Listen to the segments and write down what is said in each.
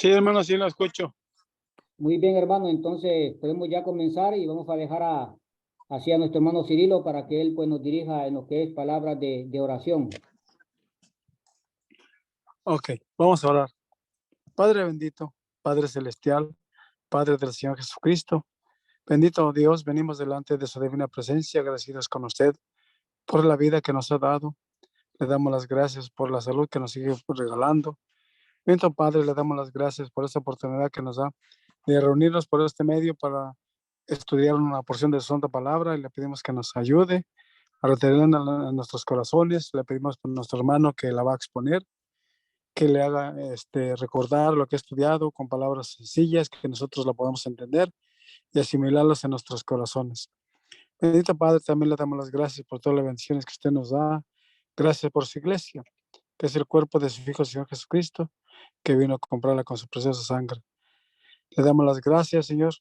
Sí, hermano, sí lo escucho. Muy bien, hermano, entonces podemos ya comenzar y vamos a dejar así a nuestro hermano Cirilo para que él pues nos dirija en lo que es palabras de oración. Ok, vamos a orar. Padre bendito, Padre celestial, Padre del Señor Jesucristo, bendito Dios, venimos delante de su divina presencia, agradecidos con usted por la vida que nos ha dado. Le damos las gracias por la salud que nos sigue regalando. Bendito Padre, le damos las gracias por esta oportunidad que nos da de reunirnos por este medio para estudiar una porción de su santa palabra y le pedimos que nos ayude a retenerla en nuestros corazones. Le pedimos por nuestro hermano que la va a exponer, que le haga recordar lo que ha estudiado con palabras sencillas, que nosotros la podamos entender y asimilarlas en nuestros corazones. Bendito Padre, también le damos las gracias por todas las bendiciones que usted nos da. Gracias por su iglesia, que es el cuerpo de su Hijo, Señor Jesucristo, que vino a comprarla con su preciosa sangre. Le damos las gracias, Señor,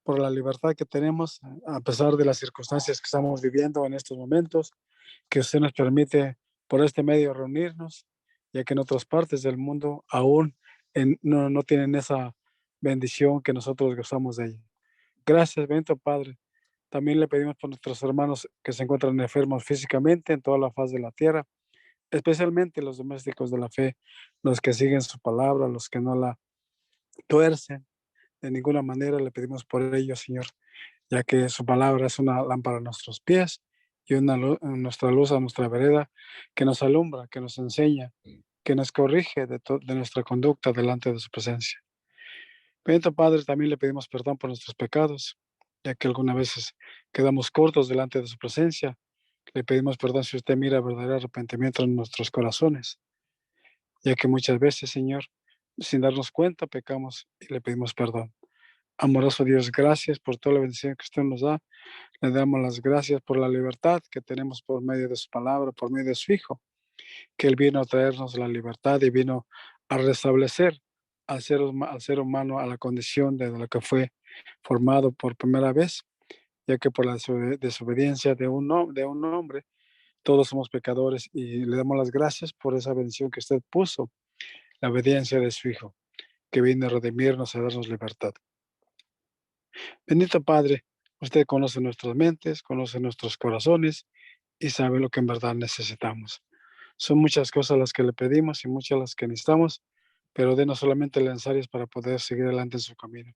por la libertad que tenemos, a pesar de las circunstancias que estamos viviendo en estos momentos, que usted nos permite por este medio reunirnos, ya que en otras partes del mundo aún no tienen esa bendición que nosotros gozamos de ella. Gracias, bendito Padre. También le pedimos por nuestros hermanos que se encuentran enfermos físicamente en toda la faz de la tierra, especialmente los domésticos de la fe, los que siguen su palabra, los que no la tuercen. De ninguna manera le pedimos por ellos, Señor, ya que su palabra es una lámpara a nuestros pies y nuestra luz a nuestra vereda, que nos alumbra, que nos enseña, que nos corrige de nuestra conducta delante de su presencia. Bendito Padre, también le pedimos perdón por nuestros pecados, ya que algunas veces quedamos cortos delante de su presencia. Le pedimos perdón si usted mira verdadero arrepentimiento en nuestros corazones, ya que muchas veces, Señor, sin darnos cuenta, pecamos y le pedimos perdón. Amoroso Dios, gracias por toda la bendición que usted nos da. Le damos las gracias por la libertad que tenemos por medio de su palabra, por medio de su Hijo, que Él vino a traernos la libertad y vino a restablecer al ser humano a la condición de lo que fue formado por primera vez, ya que por la desobediencia de de un hombre, todos somos pecadores y le damos las gracias por esa bendición que usted puso, la obediencia de su Hijo, que vino a redimirnos, a darnos libertad. Bendito Padre, usted conoce nuestras mentes, conoce nuestros corazones y sabe lo que en verdad necesitamos. Son muchas cosas las que le pedimos y muchas las que necesitamos, pero denos solamente las necesarias para poder seguir adelante en su camino.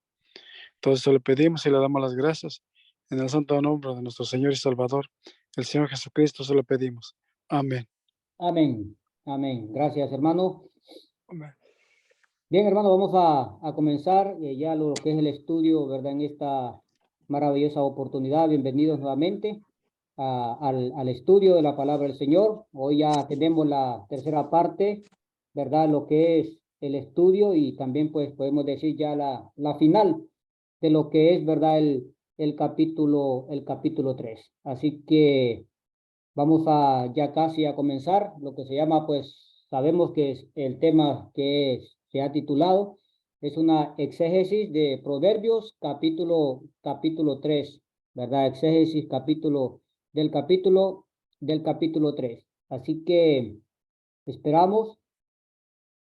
Todo esto le pedimos y le damos las gracias. En el santo nombre de nuestro Señor y Salvador, el Señor Jesucristo, se lo pedimos. Amén. Amén. Amén. Gracias, hermano. Amén. Bien, hermano, vamos a comenzar ya lo que es el estudio, ¿verdad? En esta maravillosa oportunidad. Bienvenidos nuevamente al estudio de la palabra del Señor. Hoy ya tenemos la tercera parte, ¿verdad? Lo que es el estudio y también pues podemos decir ya la final de lo que es, ¿verdad? El capítulo 3. Así que vamos ya casi a comenzar lo que se llama, pues sabemos que es el tema se ha titulado, es una exégesis de Proverbios capítulo 3, ¿verdad? Exégesis del capítulo 3. Así que esperamos,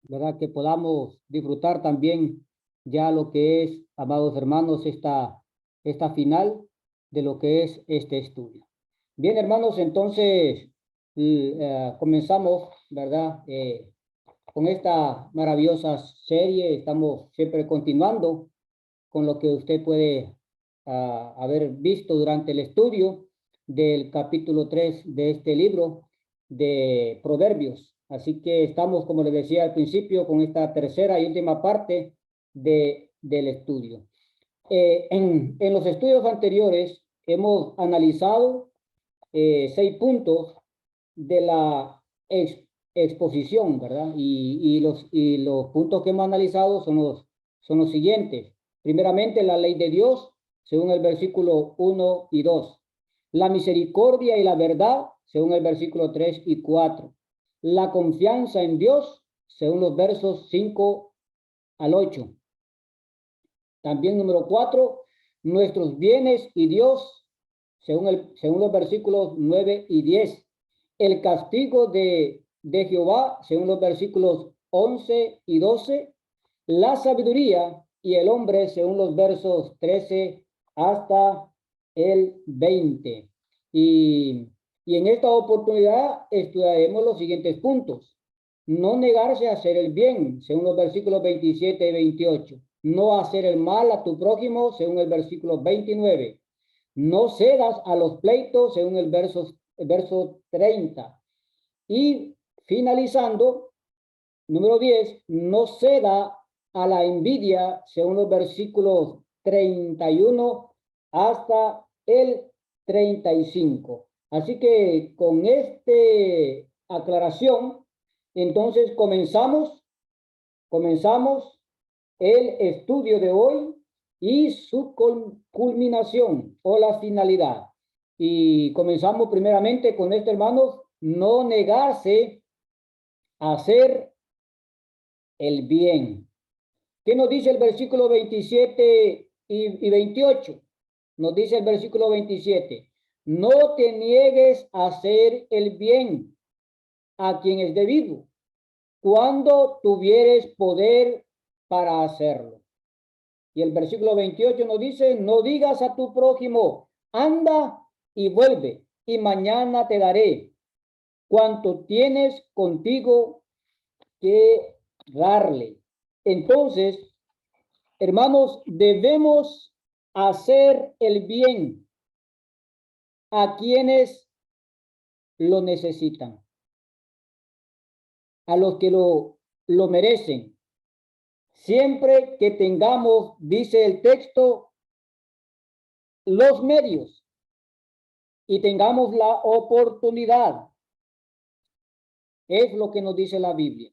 ¿verdad? Que podamos disfrutar también ya lo que es, amados hermanos, esta final de lo que es este estudio. Bien, hermanos, entonces comenzamos, ¿verdad? Con esta maravillosa serie. Estamos siempre continuando con lo que usted puede haber visto durante el estudio del capítulo 3 de este libro de Proverbios. Así que estamos, como les decía al principio, con esta tercera y última parte del estudio. En los estudios anteriores hemos analizado 6 puntos de la exposición, ¿verdad? Y los puntos que hemos analizado son los siguientes. Primeramente, la ley de Dios, según el versículo 1 y 2. La misericordia y la verdad, según el versículo 3 y 4. La confianza en Dios, según los versos 5 al 8. También número 4, nuestros bienes y Dios, según los versículos 9 y 10. El castigo de Jehová, según los versículos 11 y 12. la sabiduría y el hombre, según los versos 13 hasta el 20. Y en esta oportunidad estudiaremos los siguientes puntos. No negarse a hacer el bien, según los versículos 27 y 28. No hacer el mal a tu prójimo, según el versículo 29. No cedas a los pleitos, según el verso 30. Y finalizando, número 10, no ceda a la envidia, según los versículos 31 hasta el 35. Así que con esta aclaración, entonces comenzamos el estudio de hoy y su culminación o la finalidad. Y comenzamos primeramente con esto, hermanos, no negarse a hacer el bien. ¿Qué nos dice el versículo 27 y 28? Nos dice el versículo 27. No te niegues a hacer el bien a quien es debido, cuando tuvieres poder para hacerlo. Y el versículo 28 nos dice, no digas a tu prójimo, anda y vuelve, y mañana te daré cuanto tienes contigo que darle. Entonces, hermanos, debemos hacer el bien a quienes lo necesitan, a los que lo merecen. Siempre que tengamos, dice el texto, los medios y tengamos la oportunidad. Es lo que nos dice la Biblia.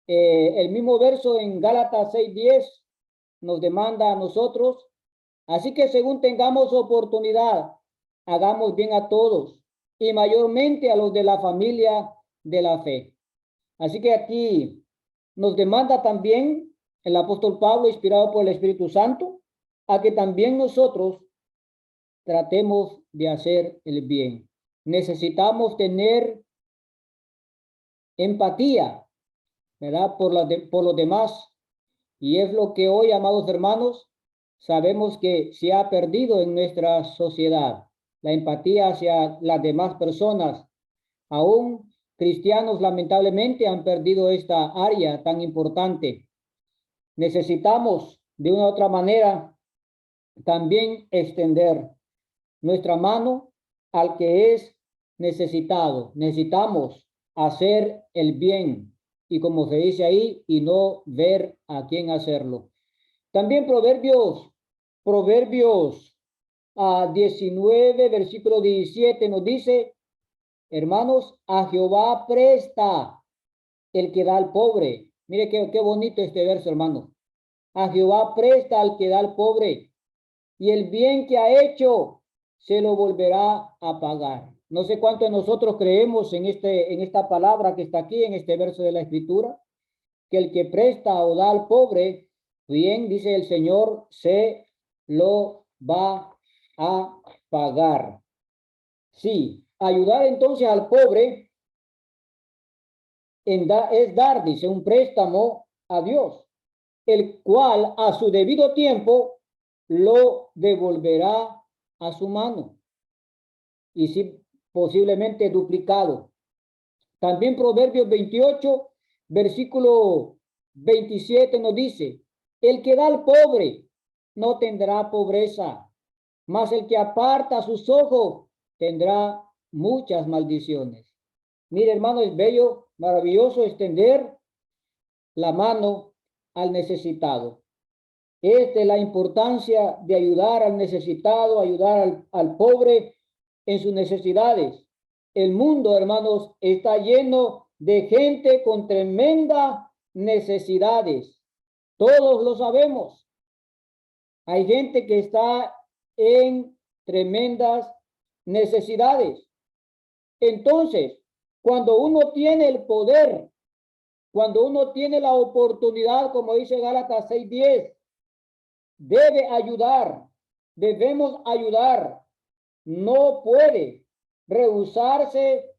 El mismo verso en Gálatas 6:10 nos demanda a nosotros. Así que según tengamos oportunidad, hagamos bien a todos y mayormente a los de la familia de la fe. Así que aquí nos demanda también el apóstol Pablo, inspirado por el Espíritu Santo, a que también nosotros tratemos de hacer el bien. Necesitamos tener empatía, ¿verdad? Por los demás. Y es lo que hoy, amados hermanos, sabemos que se ha perdido en nuestra sociedad. La empatía hacia las demás personas. Aún cristianos, lamentablemente, han perdido esta área tan importante. Necesitamos, de una u otra manera, también extender nuestra mano al que es necesitado. Necesitamos hacer el bien y, como se dice ahí, y no ver a quién hacerlo. También Proverbios 19, versículo 17 nos dice, hermanos, a Jehová presta el que da al pobre. Mire qué bonito este verso, hermano. A Jehová presta al que da al pobre, y el bien que ha hecho se lo volverá a pagar. No sé cuánto de nosotros creemos en esta palabra que está aquí, en este verso de la Escritura, que el que presta o da al pobre, bien, dice el Señor, se lo va a pagar. Sí, ayudar entonces al pobre es dar, dice, un préstamo a Dios, el cual a su debido tiempo lo devolverá a su mano, y sí, posiblemente duplicado. También Proverbios 28, versículo 27 nos dice, el que da al pobre no tendrá pobreza, mas el que aparta sus ojos tendrá muchas maldiciones. Mire, hermano, es bello, maravilloso extender la mano al necesitado. Esta es la importancia de ayudar al necesitado, ayudar al pobre en sus necesidades. El mundo, hermanos, está lleno de gente con tremendas necesidades. Todos lo sabemos. Hay gente que está en tremendas necesidades. Entonces, cuando uno tiene el poder, cuando uno tiene la oportunidad, como dice Gálatas 6:10, debe ayudar, debemos ayudar. No puede rehusarse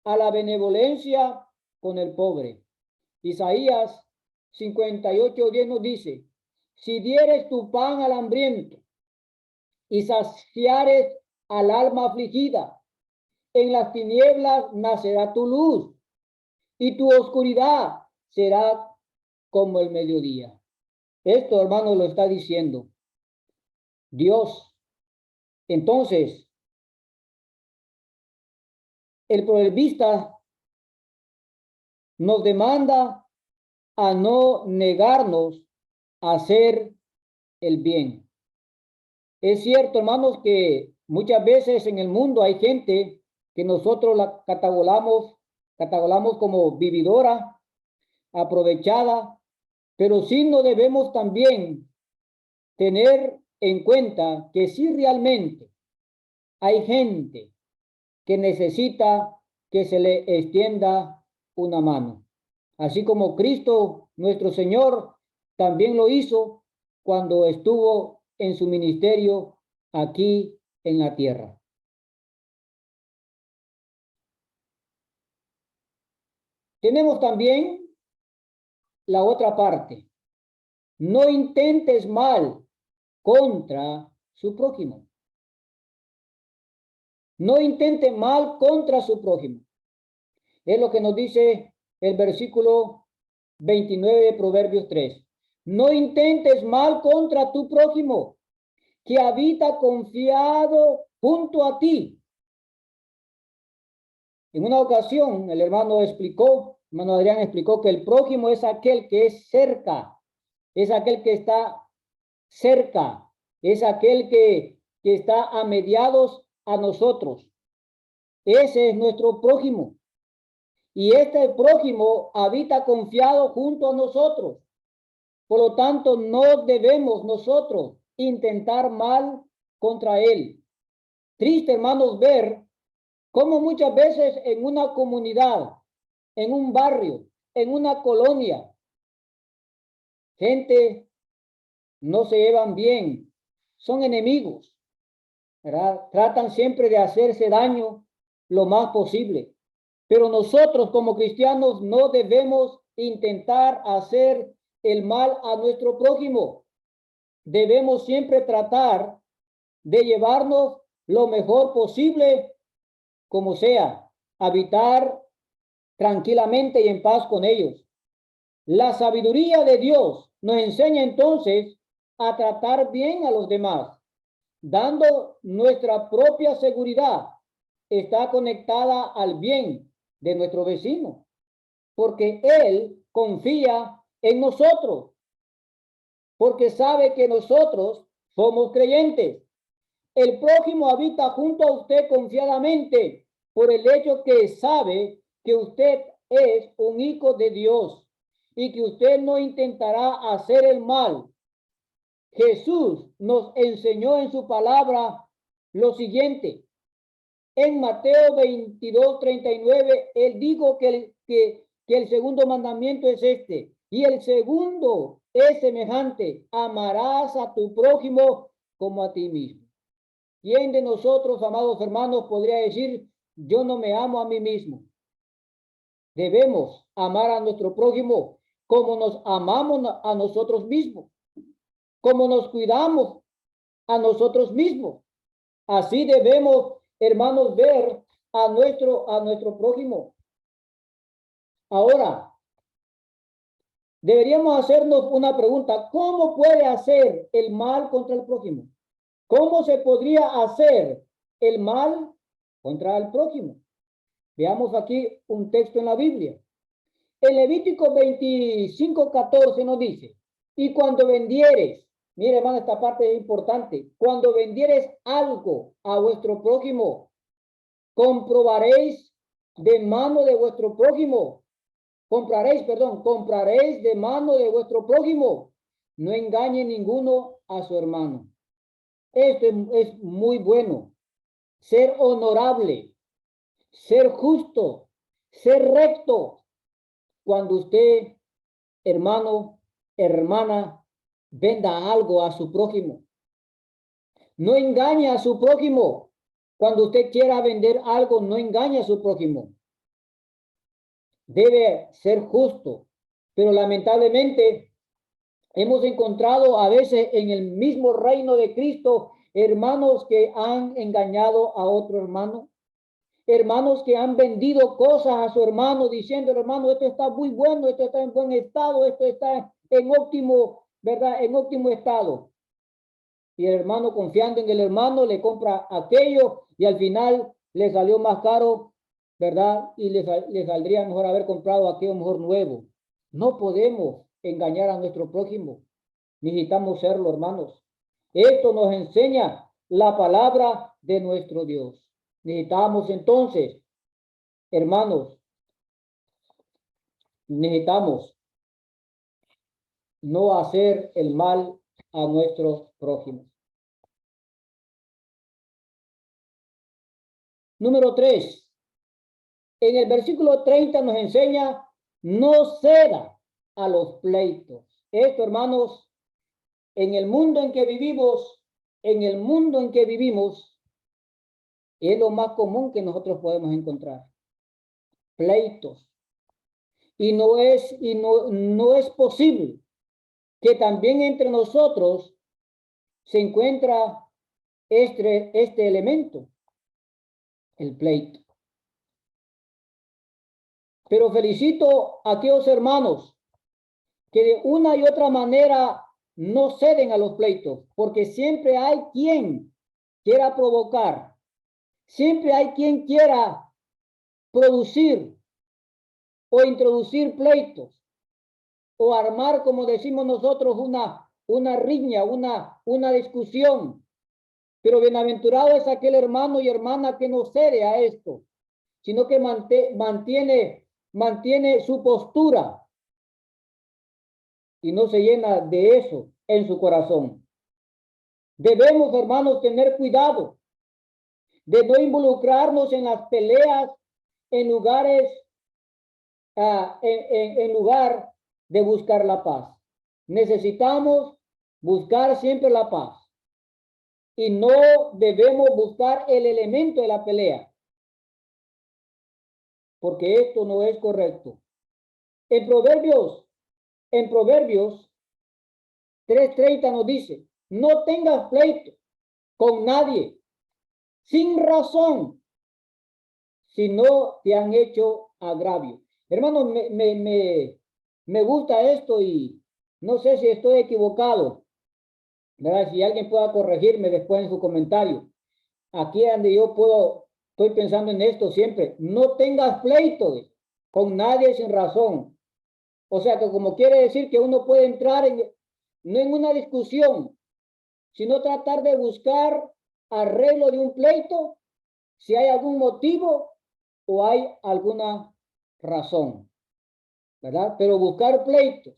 a la benevolencia con el pobre. Isaías 58:10 nos dice, si dieres tu pan al hambriento y saciares al alma afligida, en las tinieblas nacerá tu luz y tu oscuridad será como el mediodía. Esto, hermano, lo está diciendo Dios. Entonces, el proverbista nos demanda a no negarnos a hacer el bien. Es cierto, hermanos, que muchas veces en el mundo hay gente que nosotros la catalogamos como vividora, aprovechada, pero sí no debemos también tener en cuenta que si realmente hay gente que necesita que se le extienda una mano. Así como Cristo, nuestro Señor, también lo hizo cuando estuvo en su ministerio aquí en la tierra. Tenemos también la otra parte. No intentes mal contra su prójimo. No intente mal contra su prójimo. Es lo que nos dice el versículo 29 de Proverbios 3. No intentes mal contra tu prójimo, que habita confiado junto a ti. En una ocasión, el hermano Adrián explicó que el prójimo es aquel que es cerca, es aquel que está cerca, es aquel que está a mediados a nosotros. Ese es nuestro prójimo. Y este prójimo habita confiado junto a nosotros. Por lo tanto, no debemos nosotros intentar mal contra él. Triste, hermanos, ver cómo muchas veces en una comunidad, en un barrio, en una colonia, gente no se llevan bien, son enemigos, ¿verdad? Tratan siempre de hacerse daño lo más posible. Pero nosotros como cristianos no debemos intentar hacer el mal a nuestro prójimo. Debemos siempre tratar de llevarnos lo mejor posible, como sea, habitar tranquilamente y en paz con ellos. La sabiduría de Dios nos enseña entonces a tratar bien a los demás, dando nuestra propia seguridad. Está conectada al bien de nuestro vecino, porque él confía en nosotros, porque sabe que nosotros somos creyentes. El prójimo habita junto a usted confiadamente por el hecho que sabe que usted es un hijo de Dios y que usted no intentará hacer el mal. Jesús nos enseñó en su palabra lo siguiente. En Mateo 22:39, él dijo que el segundo mandamiento es este. Y el segundo es semejante. Amarás a tu prójimo como a ti mismo. ¿Quién de nosotros, amados hermanos, podría decir, yo no me amo a mí mismo? Debemos amar a nuestro prójimo como nos amamos a nosotros mismos, como nos cuidamos a nosotros mismos. Así debemos, hermanos, ver a nuestro prójimo. Ahora, deberíamos hacernos una pregunta. ¿Cómo puede hacer el mal contra el prójimo? ¿Cómo se podría hacer el mal contra el prójimo? Veamos aquí un texto en la Biblia. En Levítico 25:14 nos dice, y cuando vendieres, mire hermano, esta parte es importante, cuando vendieres algo a vuestro prójimo, compraréis de mano de vuestro prójimo, compraréis de mano de vuestro prójimo, no engañe ninguno a su hermano. Esto es muy bueno, ser honorable, ser justo, ser recto. Cuando usted, hermano, hermana, venda algo a su prójimo, no engañe a su prójimo. Cuando usted quiera vender algo, no engañe a su prójimo. Debe ser justo, Pero lamentablemente hemos encontrado a veces en el mismo reino de Cristo hermanos que han engañado a otro hermano, hermanos que han vendido cosas a su hermano diciendo, hermano, esto está muy bueno, esto está en buen estado, esto está en óptimo, ¿verdad? En óptimo estado. Y el hermano, confiando en el hermano, le compra aquello y al final le salió más caro, ¿verdad? Y le saldría mejor haber comprado aquello mejor nuevo. No podemos engañar a nuestro prójimo. Necesitamos serlo, hermanos. Esto nos enseña la palabra de nuestro Dios. Necesitamos entonces, hermanos, necesitamos no hacer el mal a nuestros prójimos. Número 3. En el versículo 30 nos enseña, no ceda a los pleitos. Esto, hermanos, en el mundo en que vivimos, es lo más común que nosotros podemos encontrar. Pleitos. Y no es posible que también entre nosotros se encuentra este elemento, el pleito. Pero felicito a aquellos hermanos que de una y otra manera no ceden a los pleitos, porque siempre hay quien quiera provocar, siempre hay quien quiera producir o introducir pleitos o armar, como decimos nosotros, una riña, una discusión. Pero bienaventurado es aquel hermano y hermana que no cede a esto, sino que mantiene su postura y no se llena de eso en su corazón. Debemos, hermanos, tener cuidado de no involucrarnos en las peleas en lugares, en lugar de buscar la paz. Necesitamos buscar siempre la paz y no debemos buscar el elemento de la pelea, porque esto no es correcto. En Proverbios 3:30 nos dice, no tengas pleito con nadie sin razón si no te han hecho agravio. Hermanos, me gusta esto y no sé si estoy equivocado, ¿verdad? Si alguien pueda corregirme después en su comentario. Aquí es donde yo estoy pensando en esto siempre. No tengas pleito con nadie sin razón. O sea que como quiere decir que uno puede entrar no en una discusión, sino tratar de buscar arreglo de un pleito si hay algún motivo o hay alguna razón, ¿verdad? Pero buscar pleitos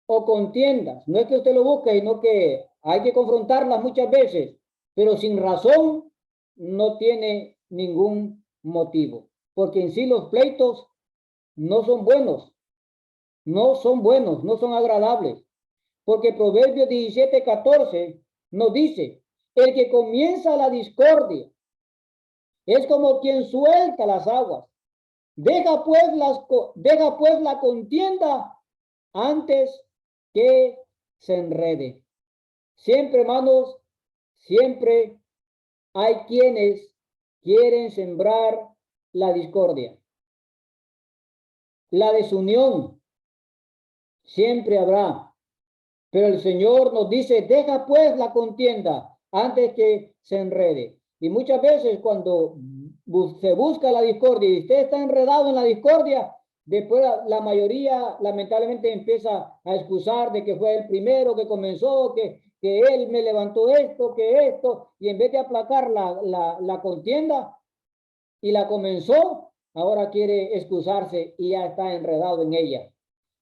o contiendas, no es que usted lo busque, sino que hay que confrontarlas muchas veces, pero sin razón no tiene ningún motivo, porque en sí los pleitos no son buenos, no son agradables, porque Proverbios 17:14 nos dice, el que comienza la discordia es como quien suelta las aguas. Deja pues la contienda antes que se enrede. Siempre, hermanos, siempre hay quienes quieren sembrar la discordia, la desunión. Siempre habrá. Pero el Señor nos dice, deja pues la contienda antes que se enrede. Y muchas veces cuando se busca la discordia y usted está enredado en la discordia, después la mayoría lamentablemente empieza a excusar de que fue el primero que comenzó, que él me levantó esto, que esto, y en vez de aplacar la contienda y la comenzó, ahora quiere excusarse y ya está enredado en ella.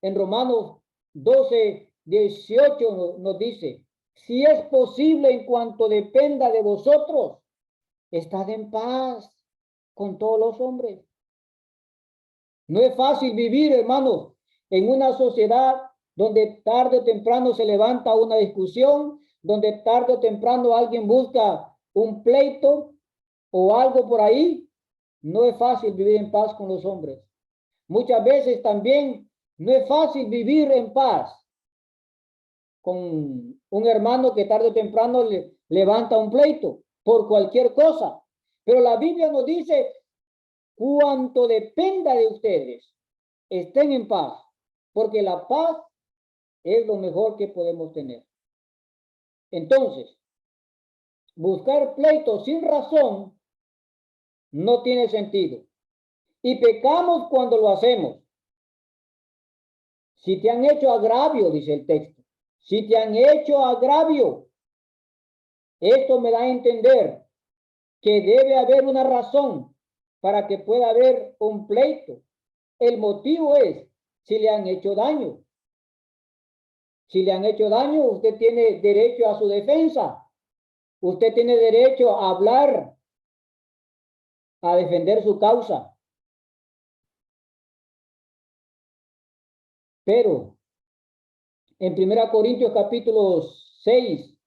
En Romanos 12:18 nos dice, si es posible en cuanto dependa de vosotros, estad en paz con todos los hombres. No es fácil vivir, hermanos, en una sociedad donde tarde o temprano se levanta una discusión, donde tarde o temprano alguien busca un pleito o algo por ahí. No es fácil vivir en paz con los hombres. Muchas veces también No es fácil vivir en paz con un hermano que tarde o temprano levanta un pleito por cualquier cosa. Pero la Biblia nos dice, cuanto dependa de ustedes, estén en paz, porque la paz es lo mejor que podemos tener. Entonces, buscar pleitos sin razón no tiene sentido. Y pecamos cuando lo hacemos. Si te han hecho agravio, dice el texto, si te han hecho agravio, esto me da a entender que debe haber una razón para que pueda haber un pleito. El motivo es si le han hecho daño. Si le han hecho daño, usted tiene derecho a su defensa. Usted tiene derecho a hablar, a defender su causa. Pero en 1 Corintios capítulo 6,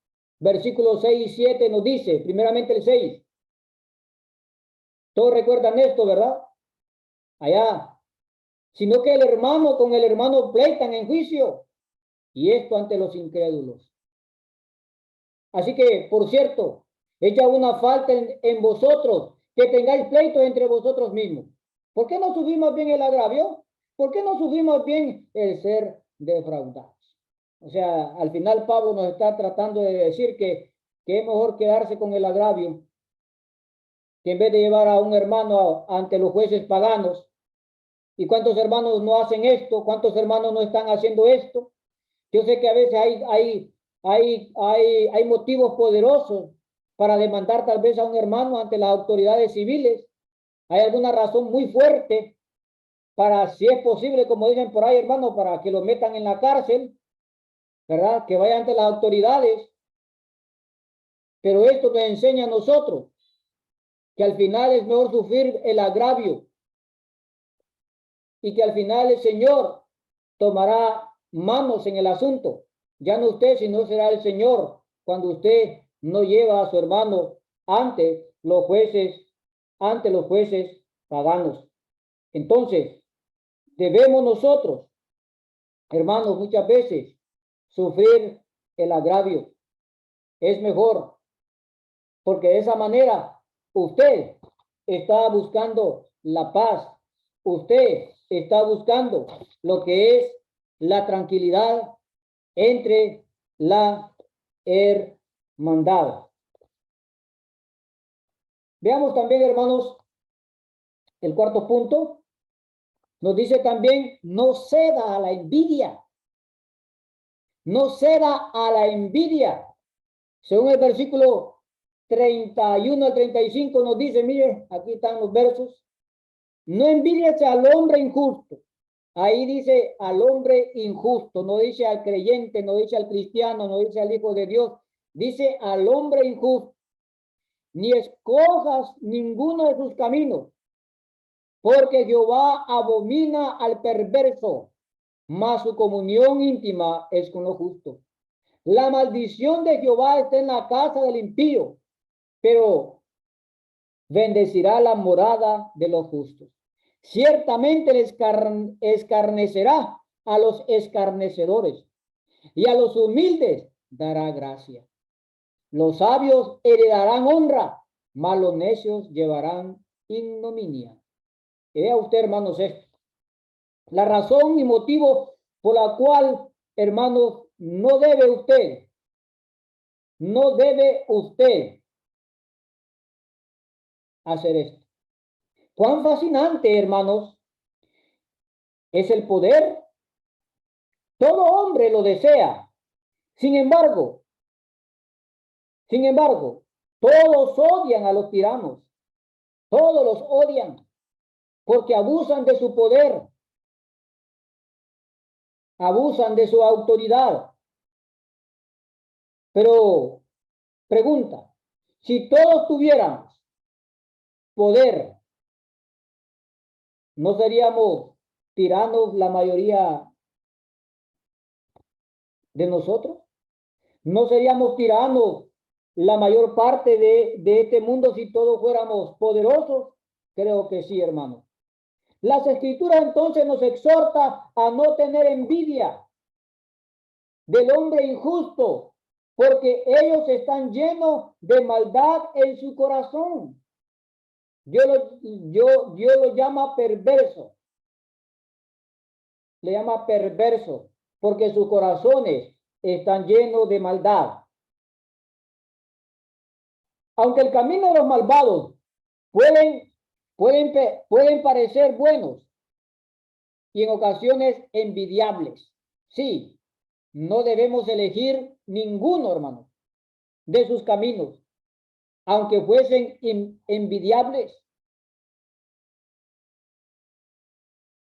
versículos 6 y 7 nos dice, primeramente el 6. Todos recuerdan esto, ¿verdad? Allá. Sino que el hermano con el hermano pleitan en juicio, y esto ante los incrédulos. Así que, por cierto, echa una falta en vosotros, que tengáis pleitos entre vosotros mismos. ¿Por qué no subimos bien el agravio? ¿Por qué no subimos bien el ser defraudados? O sea, al final Pablo nos está tratando de decir que es mejor quedarse con el agravio, que en vez de llevar a un hermano ante los jueces paganos. ¿Y cuántos hermanos no hacen esto? ¿Cuántos hermanos no están haciendo esto? Yo sé que a veces hay motivos poderosos para demandar tal vez a un hermano ante las autoridades civiles. Hay alguna razón muy fuerte para, si es posible, como dicen por ahí, hermano, para que lo metan en la cárcel, ¿verdad? Que vaya ante las autoridades. Pero esto nos enseña a nosotros que al final es mejor sufrir el agravio y que al final el Señor tomará manos en el asunto. Ya no usted, sino será el Señor cuando usted no lleva a su hermano ante los jueces paganos. Entonces, debemos nosotros, hermanos, muchas veces sufrir el agravio. Es mejor, porque de esa manera usted está buscando la paz. Usted está buscando lo que es la tranquilidad entre la hermandad. Veamos también, hermanos, el cuarto punto. Nos dice también, no ceda a la envidia. No ceda a la envidia. Según el versículo 31 al 35 nos dice, mire, aquí están los versos. No envidies al hombre injusto. Ahí dice al hombre injusto, no dice al creyente, no dice al cristiano, no dice al hijo de Dios, dice al hombre injusto. Ni escojas ninguno de sus caminos, porque Jehová abomina al perverso, mas su comunión íntima es con lo justo. La maldición de Jehová está en la casa del impío, pero bendecirá la morada de los justos. Ciertamente les escarnecerá a los escarnecedores y a los humildes dará gracia. Los sabios heredarán honra, mas los necios llevarán ignominia. Vea usted, hermanos, esto. La razón y motivo por la cual, hermanos, no debe usted hacer esto. Cuán fascinante, hermanos, es el poder. Todo hombre lo desea. Sin embargo, todos odian a los tiranos. Todos los odian porque abusan de su poder, abusan de su autoridad. Pero pregunta, si todos tuviéramos poder, ¿no seríamos tiranos la mayoría de nosotros? ¿No seríamos tiranos la mayor parte de este mundo si todos fuéramos poderosos? Creo que sí, hermano. Las escrituras entonces nos exhorta a no tener envidia del hombre injusto, porque ellos están llenos de maldad en su corazón. Dios lo llama perverso. Le llama perverso, porque sus corazones están llenos de maldad. Aunque el camino de los malvados pueden parecer buenos y en ocasiones envidiables. Sí, no debemos elegir ninguno, hermano, de sus caminos, aunque fuesen envidiables.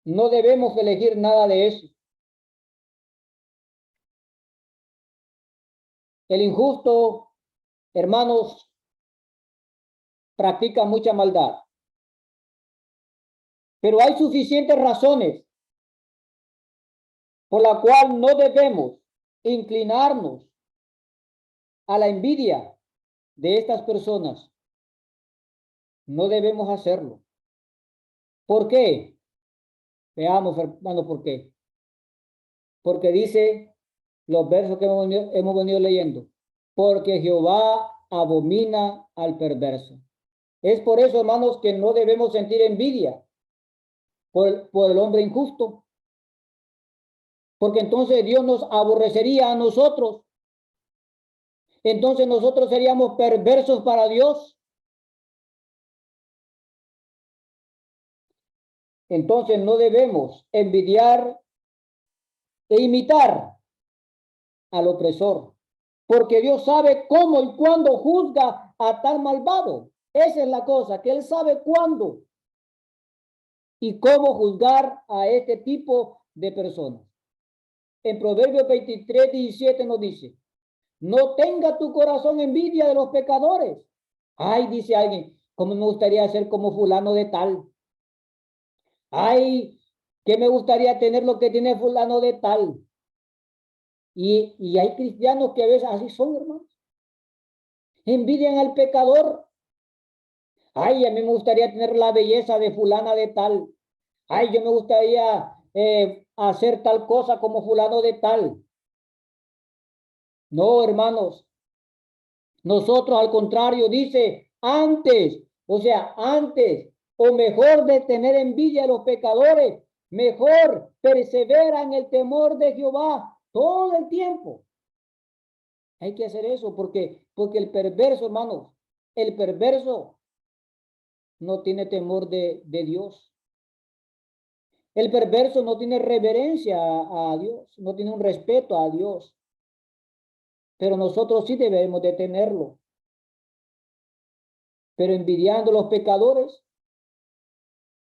No debemos elegir nada de eso. El injusto, hermanos, practica mucha maldad. Pero hay suficientes razones por la cual no debemos inclinarnos a la envidia de estas personas. No debemos hacerlo. ¿Por qué? Veamos, hermano, ¿por qué? Porque dice los versos que hemos venido leyendo. Porque Jehová abomina al perverso. Es por eso, hermanos, que no debemos sentir envidia por el hombre injusto. Porque entonces Dios nos aborrecería a nosotros. Entonces nosotros seríamos perversos para Dios. Entonces no debemos envidiar e imitar al opresor, porque Dios sabe cómo y cuándo juzga a tal malvado. Esa es la cosa, que Él sabe cuándo y cómo juzgar a este tipo de personas. En Proverbios 23:17 nos dice, no tenga tu corazón envidia de los pecadores. Ay, dice alguien, ¿cómo me gustaría ser como fulano de tal? Ay, que me gustaría tener lo que tiene fulano de tal. Y hay cristianos que a veces así son, hermanos. Envidian al pecador. Ay, a mí me gustaría tener la belleza de fulana de tal. Ay, yo me gustaría hacer tal cosa como fulano de tal. No, hermanos. Nosotros al contrario, dice, antes, o mejor de tener envidia a los pecadores, mejor persevera en el temor de Jehová todo el tiempo. Hay que hacer eso porque el perverso, hermanos, el perverso no tiene temor de Dios. El perverso no tiene reverencia a Dios, no tiene un respeto a Dios. Pero nosotros sí debemos de tenerlo. Pero envidiando a los pecadores,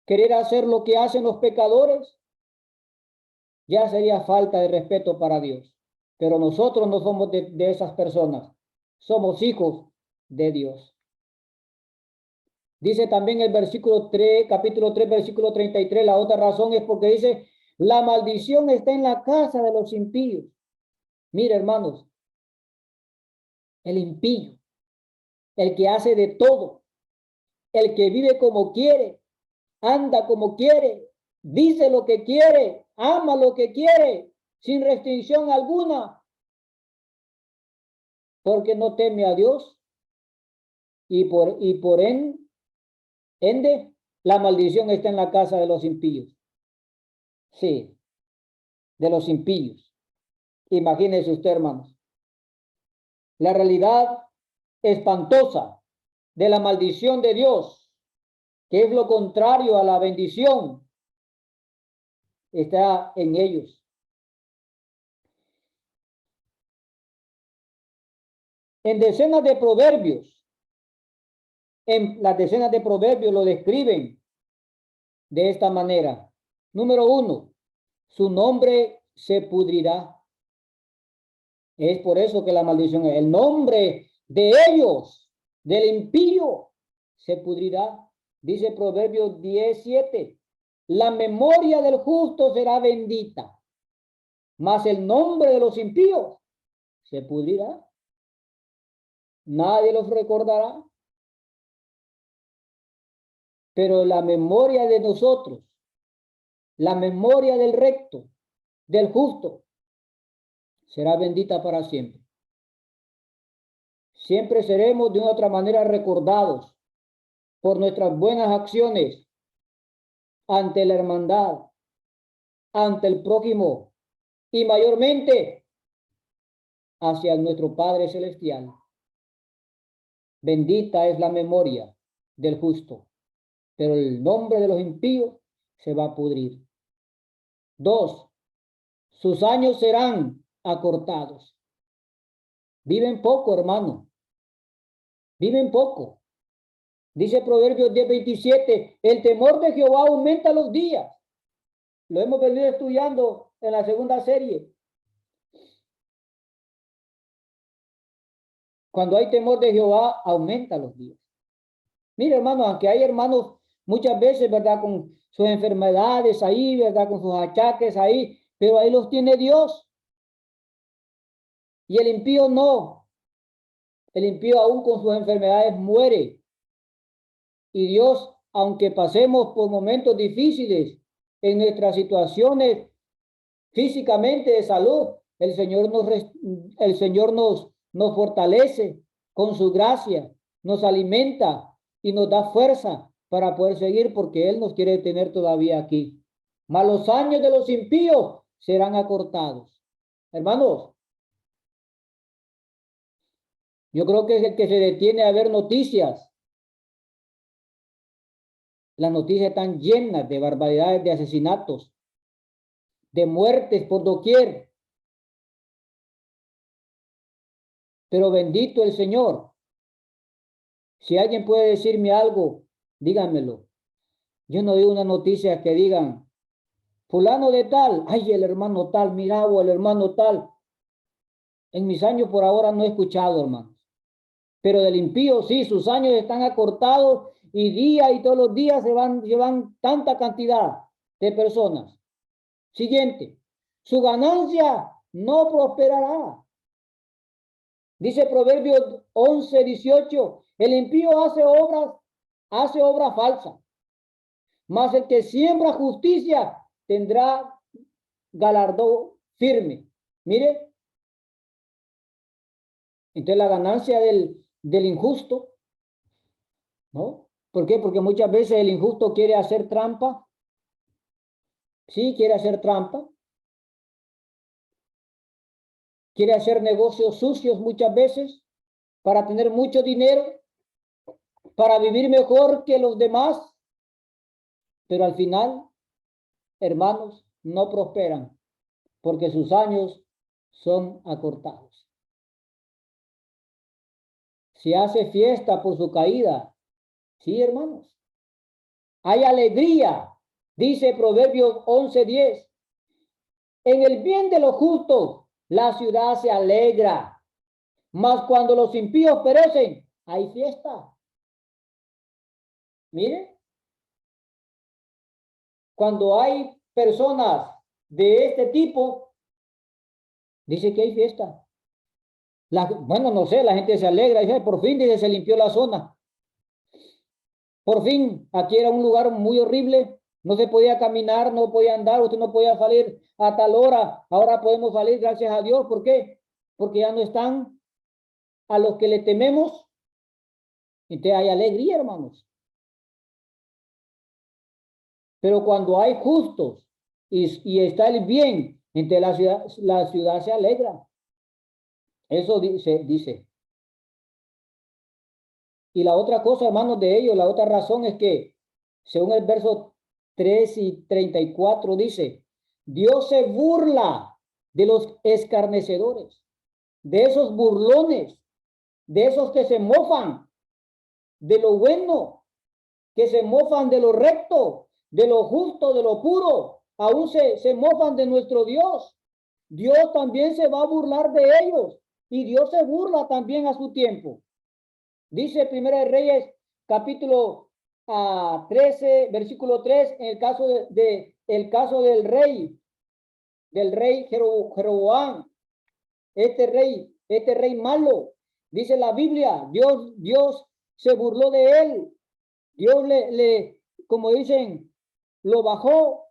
querer hacer lo que hacen los pecadores, ya sería falta de respeto para Dios. Pero nosotros no somos de esas personas. Somos hijos de Dios. Dice también el versículo 3, capítulo 3, versículo 33, la otra razón es porque dice, la maldición está en la casa de los impíos. Mire, hermanos, el impío, el que hace de todo, el que vive como quiere, anda como quiere, dice lo que quiere, ama lo que quiere, sin restricción alguna, porque no teme a Dios y por ende, la maldición está en la casa de los impíos. Sí, de los impíos. Imagínese usted, hermanos. La realidad espantosa de la maldición de Dios, que es lo contrario a la bendición, está en ellos. En decenas de proverbios, en las decenas de proverbios lo describen de esta manera. Número 1, su nombre se pudrirá. Es por eso que la maldición es el nombre de ellos, del impío, se pudrirá. Dice Proverbios 17, la memoria del justo será bendita, mas el nombre de los impíos se pudrirá. Nadie los recordará. Pero la memoria de nosotros, La memoria del recto, del justo, será bendita para siempre. Siempre seremos de una otra manera recordados por nuestras buenas acciones ante la hermandad, ante el prójimo y mayormente hacia nuestro Padre Celestial. Bendita es la memoria del justo, pero el nombre de los impíos se va a pudrir. 2, sus años serán acortados. Viven poco, hermano. Viven poco. Dice Proverbios 10:27, el temor de Jehová aumenta los días. Lo hemos venido estudiando en la segunda serie. Cuando hay temor de Jehová, aumenta los días. Mire, hermano, aunque hay hermanos muchas veces, ¿verdad? Con sus enfermedades ahí, ¿verdad? Con sus achaques ahí, pero ahí los tiene Dios. Y el impío no. El impío aún con sus enfermedades muere. Y Dios, aunque pasemos por momentos difíciles en nuestras situaciones físicamente de salud, el Señor nos fortalece con su gracia, nos alimenta y nos da fuerza para poder seguir porque Él nos quiere tener todavía aquí. Mas los años de los impíos serán acortados. Hermanos, yo creo que es el que se detiene a ver noticias. Las noticias están llenas de barbaridades, de asesinatos, de muertes por doquier. Pero bendito el Señor. Si alguien puede decirme algo, díganmelo. Yo no digo una noticia que digan, fulano de tal, ay, el hermano tal, mira, o el hermano tal. En mis años por ahora no he escuchado, hermanos. Pero del impío sí, sus años están acortados y día y todos los días llevan tanta cantidad de personas. Siguiente, su ganancia no prosperará. Dice Proverbios 11:18, el impío hace obra falsa, mas el que siembra justicia tendrá galardón firme. Mire, entonces la ganancia del injusto, ¿no? ¿Por qué? Porque muchas veces el injusto quiere hacer trampa. Sí, quiere hacer trampa. Quiere hacer negocios sucios muchas veces para tener mucho dinero, para vivir mejor que los demás. Pero al final, hermanos, no prosperan porque sus años son acortados. Se hace fiesta por su caída. Sí, hermanos. Hay alegría, dice Proverbios 11:10. En el bien de los justos, la ciudad se alegra. Mas cuando los impíos perecen, hay fiesta. Mire, cuando hay personas de este tipo, dice que hay fiesta. Bueno, no sé, la gente se alegra, dice, por fin, dice, se limpió la zona. Por fin, aquí era un lugar muy horrible, no se podía caminar, no podía andar, usted no podía salir a tal hora, ahora podemos salir, gracias a Dios. ¿Por qué? Porque ya no están a los que le tememos. Entonces hay alegría, hermanos. Pero cuando hay justos y está el bien, entonces la ciudad se alegra. Eso dice. Y la otra cosa, hermanos, de ellos, la otra razón es que, según el verso 3 y 34 dice, Dios se burla de los escarnecedores, de esos burlones, de esos que se mofan de lo bueno, que se mofan de lo recto, de lo justo, de lo puro, aún se mofan de nuestro Dios. Dios también se va a burlar de ellos y Dios se burla también a su tiempo. Dice Primera de Reyes, capítulo 13, versículo 3, en el caso el caso del rey Jeroboam, este rey malo. Dice la Biblia, Dios se burló de él. Dios como dicen, lo bajó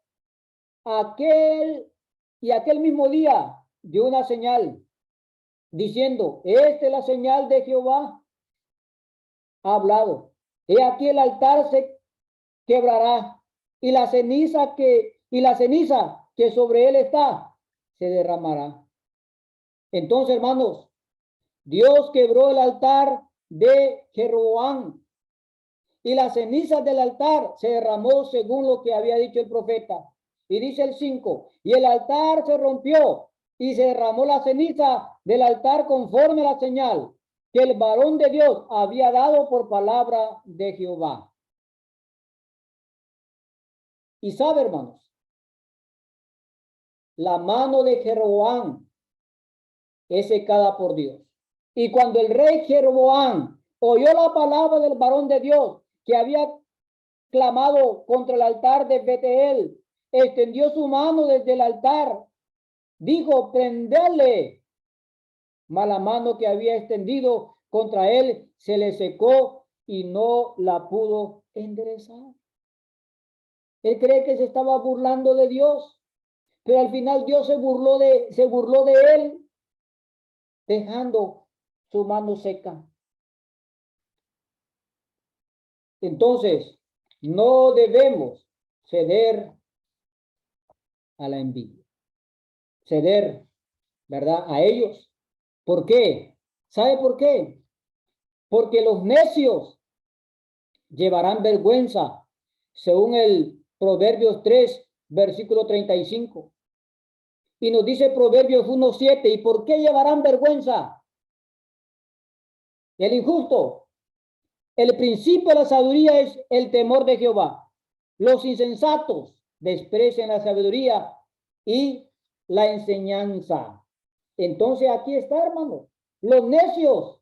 aquel mismo día dio una señal, diciendo, esta es la señal de Jehová, ha hablado. He aquí el altar se quebrará, y la ceniza que sobre él está se derramará. Entonces, hermanos, Dios quebró el altar de Jeroboam, y las cenizas del altar se derramó según lo que había dicho el profeta. Y dice el 5, y el altar se rompió y se derramó la ceniza del altar conforme a la señal que el varón de Dios había dado por palabra de Jehová. Y sabe, hermanos, la mano de Jeroboam es secada por Dios. Y cuando el rey Jeroboam oyó la palabra del varón de Dios que había clamado contra el altar de Betel, extendió su mano desde el altar, dijo, prenderle. Mas la mano que había extendido contra él se le secó y no la pudo enderezar. Él cree que se estaba burlando de Dios, pero al final Dios se burló de él, dejando su mano seca. Entonces, no debemos ceder a la envidia, ceder, ¿verdad?, a ellos. ¿Por qué? ¿Sabe por qué? Porque los necios llevarán vergüenza, según el Proverbios 3, versículo 35. Y nos dice Proverbios 1:7, ¿y por qué llevarán vergüenza? El injusto. El principio de la sabiduría es el temor de Jehová. Los insensatos desprecian la sabiduría y la enseñanza. Entonces aquí está, hermano. Los necios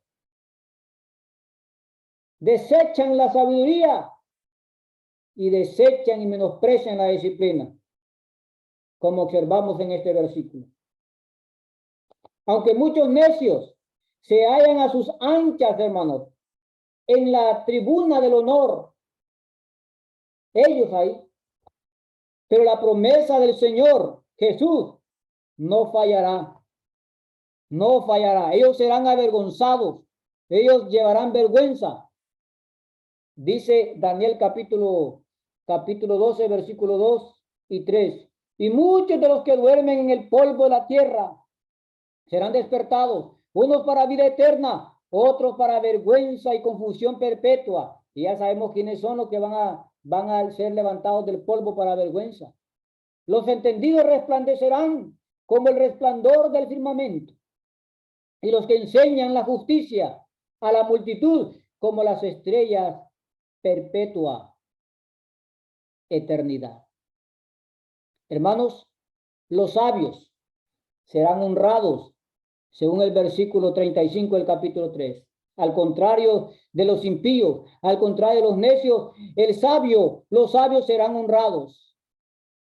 desechan la sabiduría y desechan y menosprecian la disciplina, como observamos en este versículo. Aunque muchos necios se hallan a sus anchas, hermanos, en la tribuna del honor, ellos ahí, pero la promesa del Señor Jesús no fallará, no fallará. Ellos serán avergonzados, ellos llevarán vergüenza. Dice Daniel capítulo 12, versículo 2 y 3. Y muchos de los que duermen en el polvo de la tierra serán despertados, unos para vida eterna, otros para vergüenza y confusión perpetua. Y ya sabemos quiénes son los que van a ser levantados del polvo para vergüenza. Los entendidos resplandecerán como el resplandor del firmamento, y los que enseñan la justicia a la multitud como las estrellas perpetua eternidad. Hermanos, los sabios serán honrados, según el versículo 35 del capítulo 3. Al contrario de los impíos, al contrario de los necios, los sabios serán honrados.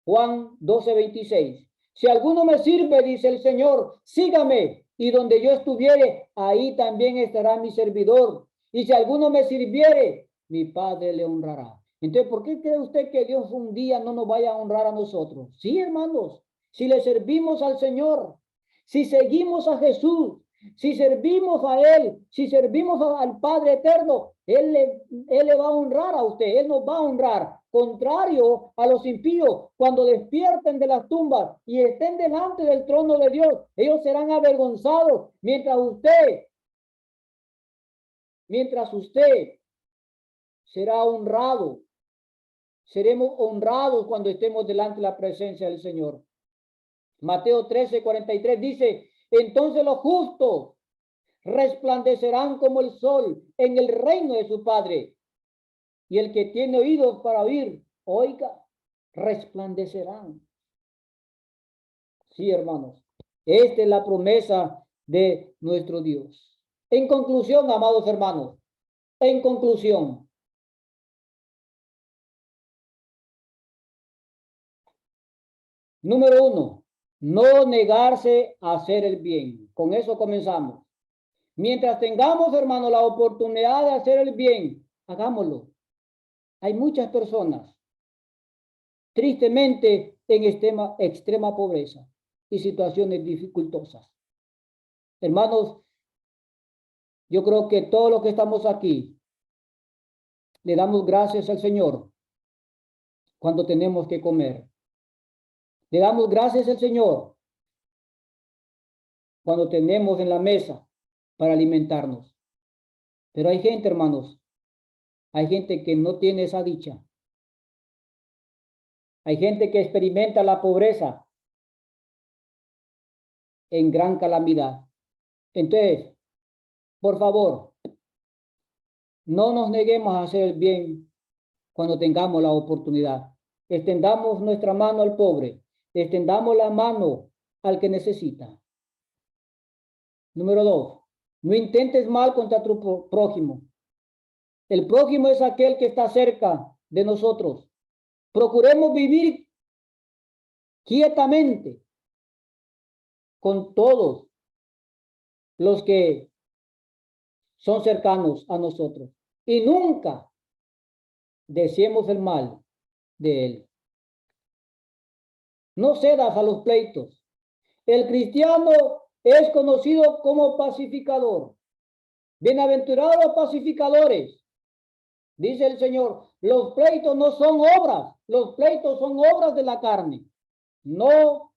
Juan 12:26. Si alguno me sirve, dice el Señor, sígame, y donde yo estuviere, ahí también estará mi servidor. Y si alguno me sirviere, mi Padre le honrará. Entonces, ¿por qué cree usted que Dios un día no nos vaya a honrar a nosotros? Sí, hermanos, si le servimos al Señor, si seguimos a Jesús, si servimos a Él, si servimos al Padre eterno, Él le va a honrar a usted, Él nos va a honrar. Contrario a los impíos, cuando despierten de las tumbas y estén delante del trono de Dios, ellos serán avergonzados, mientras usted será honrado. Seremos honrados cuando estemos delante de la presencia del Señor. Mateo 13:43 dice, entonces los justos resplandecerán como el sol en el reino de su Padre. Y el que tiene oídos para oír, oiga, resplandecerán. Sí, hermanos, esta es la promesa de nuestro Dios. En conclusión, amados hermanos, en conclusión, número 1, no negarse a hacer el bien. Con eso comenzamos. Mientras tengamos, hermanos, la oportunidad de hacer el bien, hagámoslo. Hay muchas personas, tristemente, en extrema pobreza y situaciones dificultosas. Hermanos, yo creo que todos los que estamos aquí le damos gracias al Señor cuando tenemos que comer. Le damos gracias al Señor cuando tenemos en la mesa para alimentarnos. Pero hay gente, hermanos, hay gente que no tiene esa dicha. Hay gente que experimenta la pobreza en gran calamidad. Entonces, por favor, no nos neguemos a hacer el bien cuando tengamos la oportunidad. Extendamos nuestra mano al pobre. Extendamos la mano al que necesita. Número 2. No intentes mal contra tu prójimo. El prójimo es aquel que está cerca de nosotros. Procuremos vivir quietamente con todos los que son cercanos a nosotros. Y nunca deseemos el mal de él. No cedas a los pleitos. El cristiano es conocido como pacificador. Bienaventurados los pacificadores. Dice el Señor, los pleitos no son obras, los pleitos son obras de la carne. No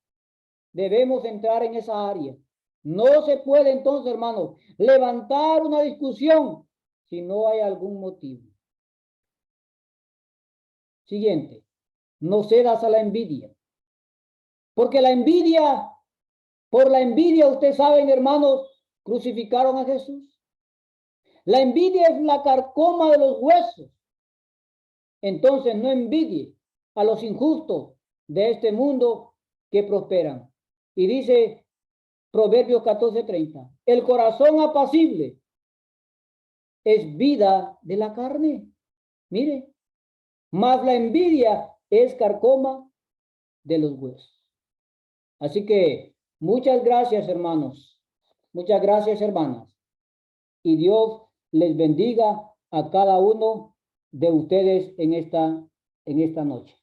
debemos entrar en esa área. No se puede entonces, hermanos, levantar una discusión si no hay algún motivo. Siguiente, no cedas a la envidia. Porque la envidia, por la envidia, ustedes saben, hermanos, crucificaron a Jesús. La envidia es la carcoma de los huesos. Entonces no envidie a los injustos de este mundo que prosperan. Y dice Proverbios 14:30, el corazón apacible es vida de la carne. Mire, mas la envidia es carcoma de los huesos. Así que muchas gracias, hermanos. Muchas gracias, hermanas. Y Dios les bendiga a cada uno de ustedes en esta noche.